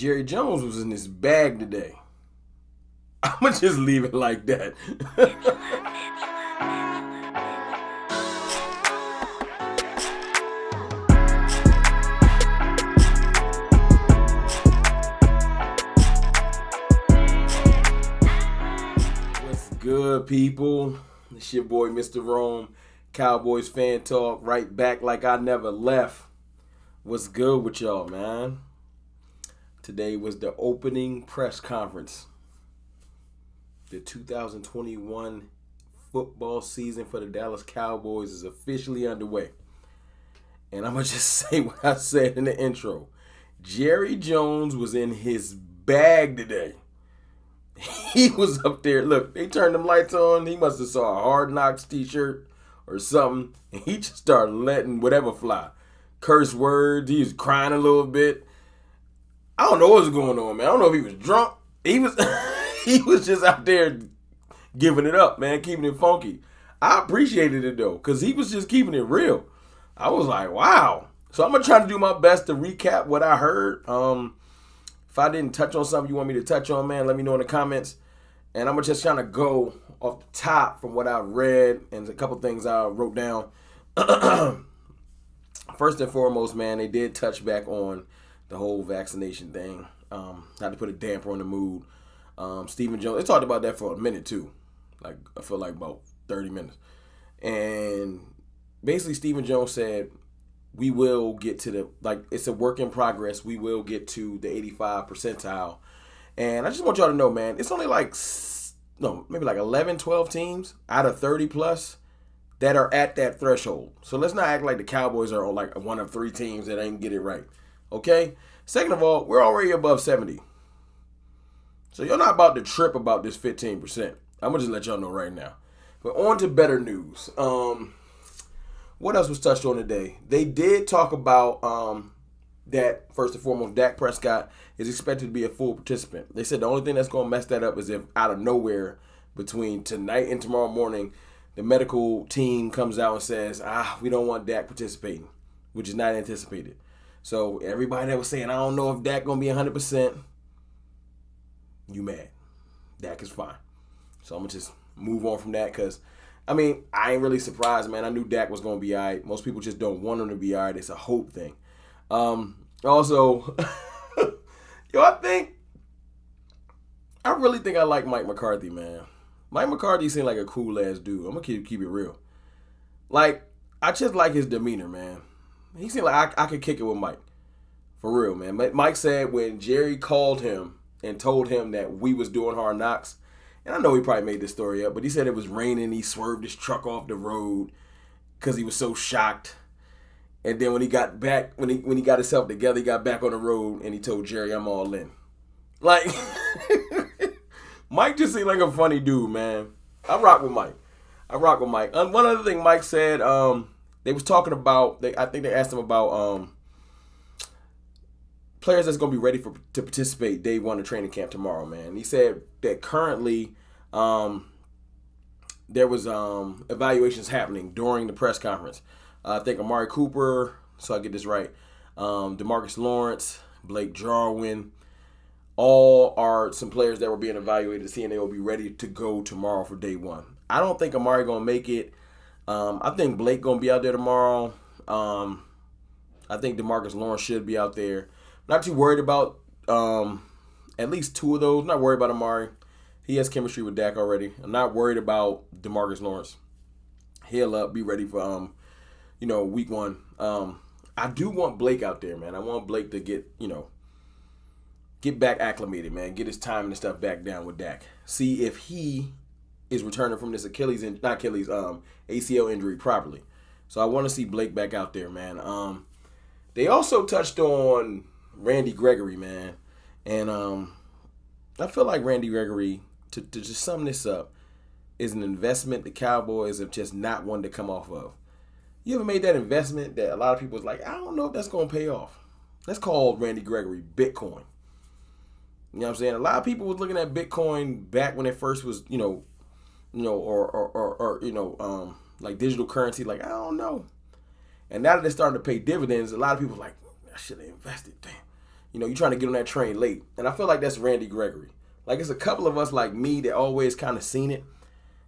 Jerry Jones was in his bag today. I'm going to just leave it like that. What's good, people? It's your boy, Mr. Rome, Cowboys fan talk, right back like I never left. What's good with y'all, man? Today was the opening press conference. The 2021 football season for the Dallas Cowboys is officially underway. And I'm going to just say what I said in the intro. Jerry Jones was in his bag today. He was up there. Look, they turned them lights on. He must have saw a Hard Knocks t-shirt or something. And he just started letting whatever fly. Curse words. He was crying a little bit. I don't know what was going on, man. I don't know if he was drunk. He was he was just out there giving it up, man, keeping it funky. I appreciated it, though, because he was just keeping it real. I was like, wow. So I'm going to try to do my best to recap what I heard. If I didn't touch on something you want me to touch on, man, let me know in the comments. And I'm going to just kind of go off the top from what I read and a couple things I wrote down. First and foremost, man, they did touch back on the whole vaccination thing. Not to put a damper on the mood. Stephen Jones, they talked about that for a minute too. Like, I feel like about 30 minutes. And basically Stephen Jones said, we will get to the, like, it's a work in progress. We will get to the 85 percentile. And I just want y'all to know, man, it's only like, maybe like 11, 12 teams out of 30 plus that are at that threshold. So let's not act like the Cowboys are like one of three teams that ain't get it right. Okay? Second of all, we're already above 70. So you're not about to trip about this 15%. I'm going to just let y'all know right now. But on to better news. What else was touched on today? They did talk about that, first and foremost, Dak Prescott is expected to be a full participant. They said the only thing that's going to mess that up is if out of nowhere between tonight and tomorrow morning, the medical team comes out and says, we don't want Dak participating, which is not anticipated. So everybody that was saying, I don't know if Dak going to be 100%, you mad. Dak is fine. So I'm going to just move on from that because, I mean, I ain't really surprised, man. I knew Dak was going to be all right. Most people just don't want him to be all right. It's a hope thing. Also, I really think I like Mike McCarthy, man. Mike McCarthy seemed like a cool-ass dude. I'm going to keep it real. Like, I just like his demeanor, man. He seemed like I could kick it with Mike. For real, man. Mike said when Jerry called him and told him that we was doing Hard Knocks, and I know he probably made this story up, but he said it was raining. He swerved his truck off the road because he was so shocked. And then when he got back, when he got himself together, he got back on the road and he told Jerry, I'm all in. Like, Mike just seemed like a funny dude, man. I rock with Mike. One other thing Mike said, they was talking about, I think they asked him about players that's going to be ready to participate day one of training camp tomorrow, man. He said that currently there was evaluations happening during the press conference. I think Amari Cooper, so I get this right, DeMarcus Lawrence, Blake Jarwin, all are some players that were being evaluated to see and they will be ready to go tomorrow for day one. I don't think Amari going to make it. I think Blake going to be out there tomorrow. I think DeMarcus Lawrence should be out there. Not too worried about at least two of those. Not worried about Amari. He has chemistry with Dak already. I'm not worried about DeMarcus Lawrence. He'll be ready for week one. I do want Blake out there, man. I want Blake to get back acclimated, man. Get his time and stuff back down with Dak. See if he is returning from this ACL injury properly. So I want to see Blake back out there, man. They also touched on Randy Gregory, man. And I feel like Randy Gregory, to just sum this up, is an investment the Cowboys have just not wanted to come off of. You ever made that investment that a lot of people was like, I don't know if that's going to pay off? That's called Randy Gregory Bitcoin. You know what I'm saying? A lot of people was looking at Bitcoin back when it first was, like digital currency, like, I don't know. And now that it's starting to pay dividends, a lot of people are like, I should have invested. Damn. you're trying to get on that train late. And I feel like that's Randy Gregory. Like, it's a couple of us like me that always kind of seen it.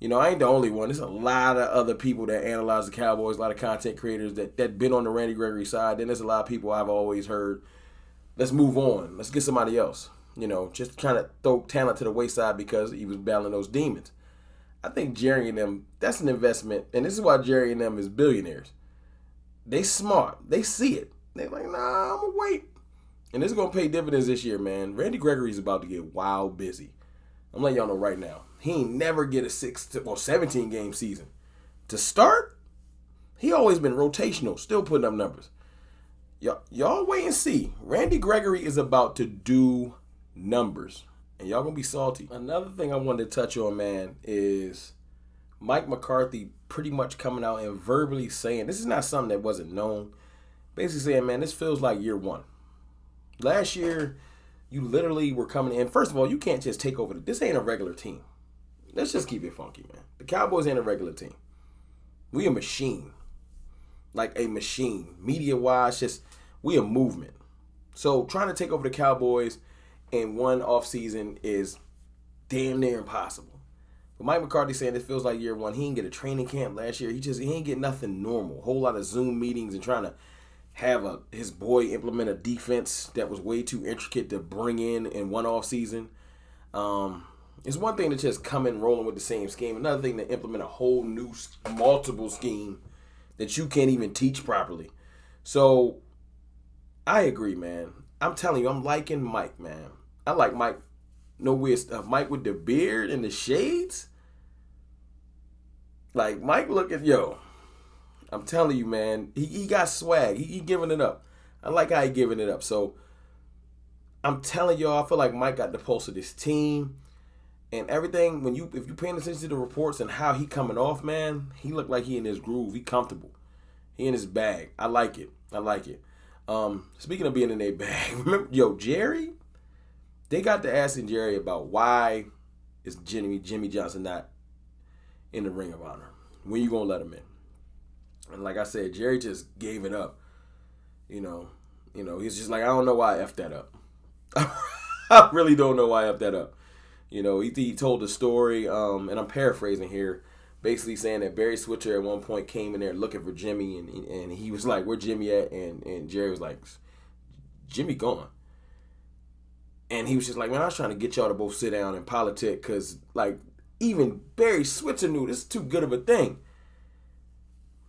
I ain't the only one. There's a lot of other people that analyze the Cowboys, a lot of content creators that been on the Randy Gregory side. Then there's a lot of people I've always heard, let's move on. Let's get somebody else. Just trying to throw talent to the wayside because he was battling those demons. I think Jerry and them, that's an investment. And this is why Jerry and them is billionaires. They smart. They see it. They're like, nah, I'm going to wait. And this is going to pay dividends this year, man. Randy Gregory's about to get wild busy. I'm letting y'all know right now. He ain't never get a 17 game season. To start, he always been rotational, still putting up numbers. Y'all wait and see. Randy Gregory is about to do numbers. And y'all gonna be salty. Another thing I wanted to touch on, man, is Mike McCarthy pretty much coming out and verbally saying, this is not something that wasn't known. Basically saying, man, this feels like year one. Last year, you literally were coming in. First of all, you can't just take over. This ain't a regular team. Let's just keep it funky, man. The Cowboys ain't a regular team. We a machine. Like a machine. Media-wise, we a movement. So trying to take over the Cowboys in one offseason is damn near impossible. But Mike McCarthy saying it feels like year one. He didn't get a training camp last year. He ain't get nothing normal. A whole lot of Zoom meetings and trying to have his boy implement a defense that was way too intricate to bring in one offseason. It's one thing to just come in rolling with the same scheme. Another thing to implement a whole new multiple scheme that you can't even teach properly. So I agree, man. I'm telling you, I'm liking Mike, man. I like Mike. No weird stuff. Mike with the beard and the shades. Like, Mike I'm telling you, man, he got swag. He giving it up. I like how he giving it up. So I'm telling y'all, I feel like Mike got the pulse of this team. And everything, if you're paying attention to the reports and how he coming off, man, he look like he in his groove. He comfortable. He in his bag. I like it. Speaking of being in their bag, remember, Jerry, they got to asking Jerry about why is Jimmy Johnson not in the Ring of Honor? When you gonna let him in? And like I said, Jerry just gave it up. He's just like, I don't know why I effed that up. I really don't know why I effed that up. He told the story, and I'm paraphrasing here, basically saying that Barry Switzer at one point came in there looking for Jimmy, and he was like, where Jimmy at? And Jerry was like, Jimmy gone. And he was just like, man, I was trying to get y'all to both sit down and politic because, like, even Barry Switzer knew this is too good of a thing.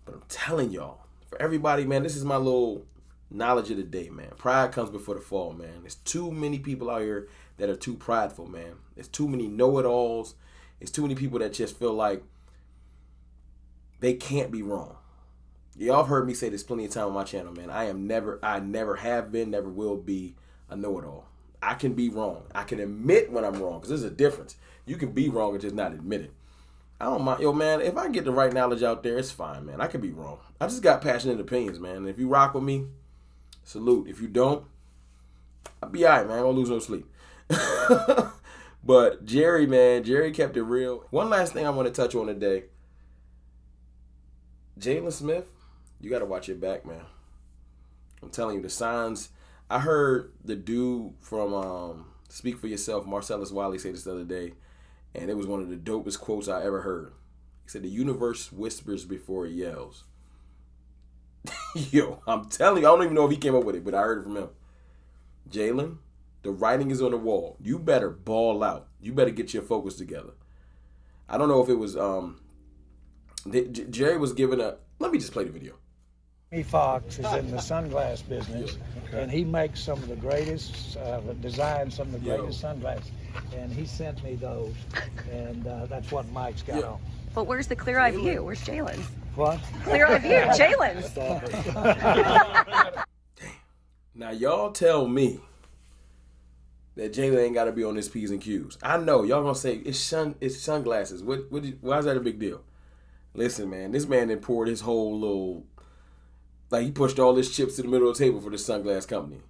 But I'm telling y'all, for everybody, man, this is my little knowledge of the day, man. Pride comes before the fall, man. There's too many people out here that are too prideful, man. There's too many know-it-alls. There's too many people that just feel like they can't be wrong. Y'all have heard me say this plenty of time on my channel, man. I never have been, never will be a know-it-all. I can be wrong. I can admit when I'm wrong, because there's a difference. You can be wrong and just not admit it. I don't mind. Man, if I get the right knowledge out there, it's fine, man. I could be wrong. I just got passionate opinions, man. And if you rock with me, salute. If you don't, I'll be all right, man. I won't lose no sleep. But Jerry, man, Jerry kept it real. One last thing I want to touch on today. Jalen Smith, you got to watch your back, man. I'm telling you, the signs. I heard the dude from Speak for Yourself, Marcellus Wiley, say this the other day, and it was one of the dopest quotes I ever heard. He said, the universe whispers before it yells. Yo, I'm telling you, I don't even know if he came up with it, but I heard it from him. Jalen, the writing is on the wall. You better ball out. You better get your focus together. I don't know if it was, Jerry was given let me just play the video. Jimmy Fox is in the sunglass business, and he makes some of the greatest, designs some of the greatest sunglasses. And he sent me those, and that's what Mike's got on. But where's the clear eye view? Where's Jalen's? What? Clear eye view, Jalen's. Damn. Now y'all tell me that Jalen ain't got to be on his P's and Q's. I know y'all gonna say it's sunglasses. Why is that a big deal? Listen, man, this man then poured his whole little. Like, he pushed all his chips to the middle of the table for this sunglass company.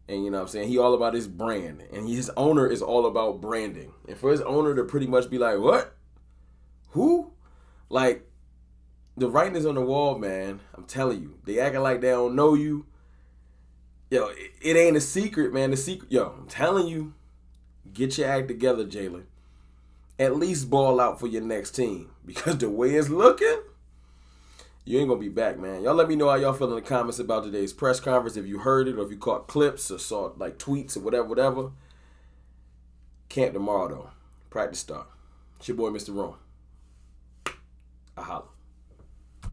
And, you know what I'm saying? He all about his brand. And his owner is all about branding. And for his owner to pretty much be like, what? Who? Like, the writing is on the wall, man. I'm telling you. They acting like they don't know you. Yo, it ain't a secret, man. The secret, yo, I'm telling you, get your act together, Jalen. At least ball out for your next team. Because the way it's looking, you ain't going to be back, man. Y'all let me know how y'all feel in the comments about today's press conference. If you heard it or if you caught clips or saw like tweets or whatever. Camp tomorrow, though. Practice start. It's your boy, Mr. Rome. I holla.